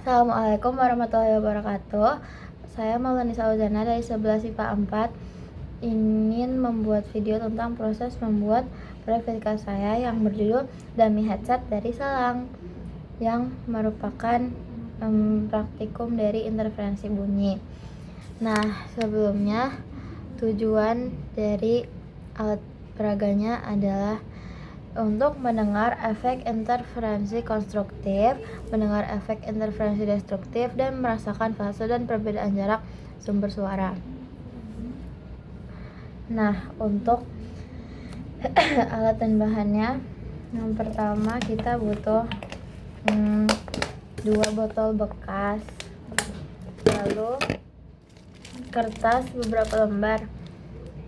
Assalamualaikum warahmatullahi wabarakatuh. Saya Maulani Sauzana dari 11 IPA 4 ingin membuat video tentang proses membuat prefabrikasi saya yang berjudul dummy headset dari selang, yang merupakan praktikum dari interferensi bunyi. Nah, sebelumnya tujuan dari alat peraganya adalah untuk mendengar efek interferensi konstruktif, mendengar efek interferensi destruktif, dan merasakan fase dan perbedaan jarak sumber suara. Nah, untuk alat dan bahannya, yang pertama kita butuh 2 botol bekas, lalu kertas beberapa lembar,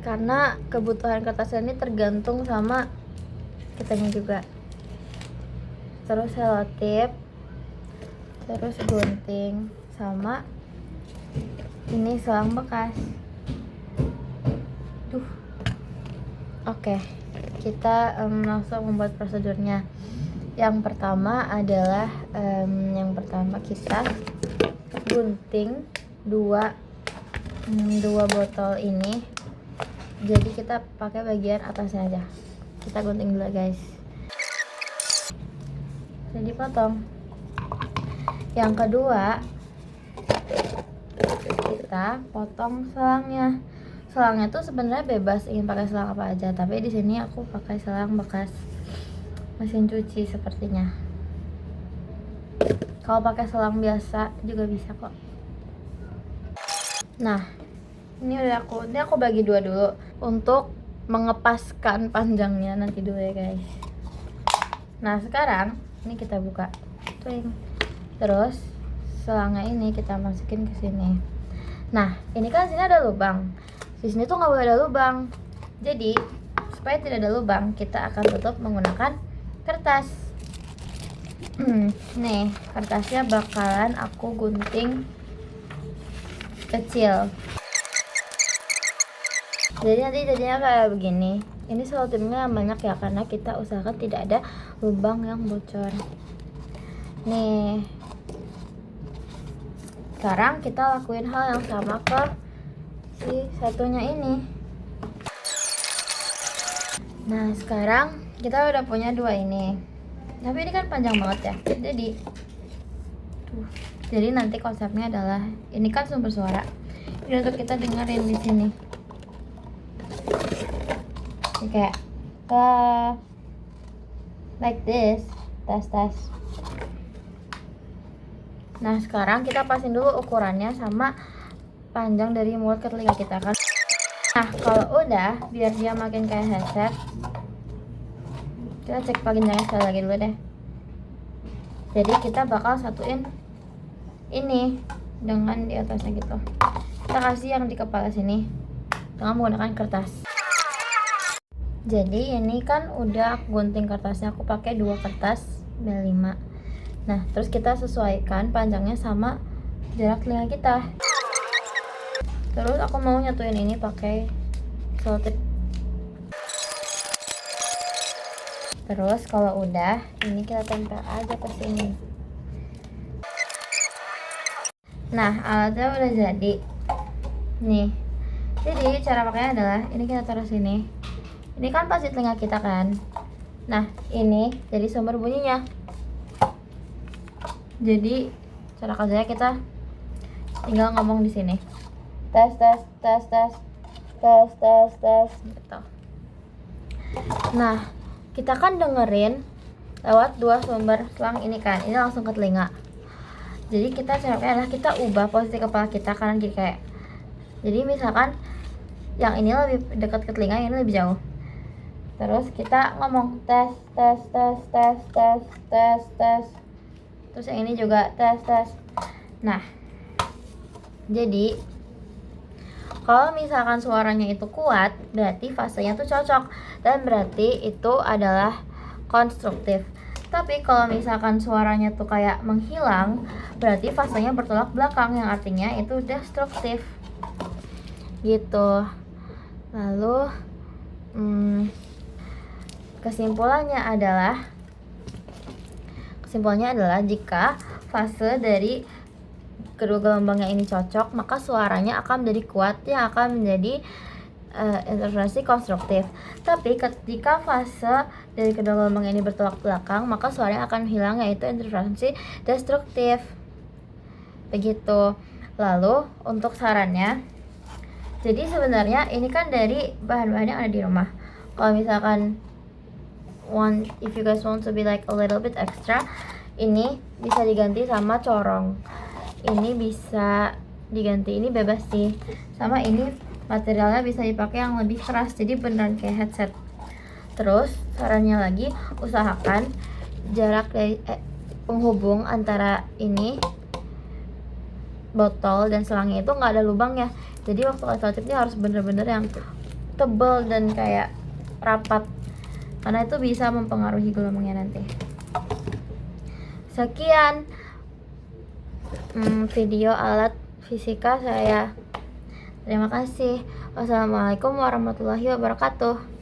karena kebutuhan kertas ini tergantung sama kitanya juga. Terus selotip, terus gunting, sama ini selang bekas. Oke, kita langsung membuat prosedurnya. Yang pertama adalah kita gunting dua botol ini. Jadi kita pakai bagian atasnya aja. Kita gunting dulu guys. Jadi potong. Yang kedua, kita potong selangnya. Selangnya tuh sebenarnya bebas ingin pakai selang apa aja, tapi di sini aku pakai selang bekas mesin cuci sepertinya. Kalau pakai selang biasa juga bisa kok. Nah, ini aku bagi dua dulu untuk mengepaskan panjangnya nanti dulu ya guys. Nah, sekarang ini kita buka. Terus selangnya ini kita masukin ke sini. Nah, ini kan sini ada lubang. Di sini tuh nggak boleh ada lubang. Jadi supaya tidak ada lubang, kita akan tutup menggunakan kertas. Nih, kertasnya bakalan aku gunting kecil. Jadi nanti jadinya kayak begini. Ini selotipnya banyak ya, karena kita usahakan tidak ada lubang yang bocor. Nih, sekarang kita lakuin hal yang sama ke si satunya ini. Nah, sekarang kita udah punya dua ini. Tapi ini kan panjang banget ya. Jadi nanti konsepnya adalah ini kan sumber suara. Ini untuk kita dengerin di sini. Kayak like this, tes. Nah, sekarang kita pasin dulu ukurannya sama panjang dari mulut ke telinga kita kan. Nah, kalau udah, biar dia makin kayak headset, kita cek panjangnya sekali lagi dulu deh. Jadi kita bakal satuin ini dengan di atasnya gitu. Kita kasih yang di kepala sini dengan menggunakan kertas. Jadi ini kan udah aku gunting kertasnya, aku pakai 2 kertas B5. Nah, terus kita sesuaikan panjangnya sama jarak telinga kita. Terus aku mau nyatuin ini pakai selotip. Terus kalau udah, ini kita tempel aja ke sini. Nah, alatnya udah jadi. Nih. Jadi cara pakainya adalah ini kita taruh sini. Ini kan pasti telinga kita kan. Nah, ini jadi sumber bunyinya. Jadi cara kerjanya kita tinggal ngomong di sini. Tes gitu. Nah, kita kan dengerin lewat 2 sumber selang ini kan. Ini langsung ke telinga. Jadi kita caranya adalah kita ubah posisi kepala kita kanan kiri kayak. Jadi misalkan yang ini lebih dekat ke telinga, yang ini lebih jauh. Terus kita ngomong tes. Terus yang ini juga tes. Nah, jadi kalau misalkan suaranya itu kuat, berarti fasenya tuh cocok dan berarti itu adalah konstruktif. Tapi kalau misalkan suaranya tuh kayak menghilang, berarti fasenya bertolak belakang, yang artinya itu destruktif. Gitu. Lalu kesimpulannya adalah jika fase dari kedua gelombangnya ini cocok, maka suaranya akan menjadi kuat yang akan menjadi interferensi konstruktif. Tapi ketika fase dari kedua gelombang ini bertolak belakang, maka suaranya akan hilang, yaitu interferensi destruktif. Begitu. Lalu untuk sarannya, jadi sebenarnya ini kan dari bahan-bahan yang ada di rumah. Kalau misalkan if you guys want to be like a little bit extra, ini bisa diganti sama corong. Ini bisa diganti, ini bebas sih. Sama ini materialnya bisa dipakai yang lebih keras, jadi beneran kayak headset. Terus sarannya lagi, usahakan jarak dari penghubung antara ini botol dan selangnya itu nggak ada lubangnya. Jadi waktu selotipnya harus bener-bener yang tebal dan kayak rapat, karena itu bisa mempengaruhi gelombangnya nanti. Sekian video alat fisika saya. Terima kasih. Wassalamualaikum warahmatullahi wabarakatuh.